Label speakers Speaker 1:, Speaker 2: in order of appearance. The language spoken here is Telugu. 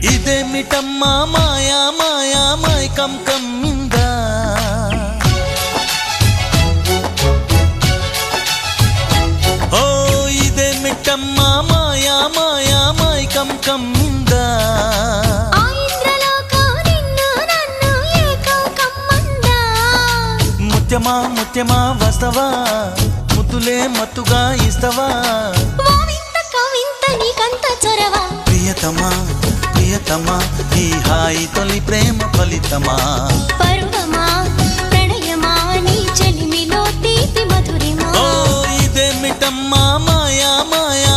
Speaker 1: ఇదేమిటమ్మా మాయా మాయా మైకం కమ్మిందా ఓ ఇదేమిటమ్మా మాయా మాయా మైకం కమ్మిందా ముత్యమా ముత్యమా వస్తవా ముద్దులే మత్తుగా ఇస్తవా ప్రియతమా ప్రియతమా ఈ హాయి తొలి ప్రేమ ఫలితమా
Speaker 2: పరువమా ప్రణయమా నీ చెలిమిలో తీపి మధురిమా
Speaker 1: ఓ ఇదేమిటమ్మా మాయా మాయా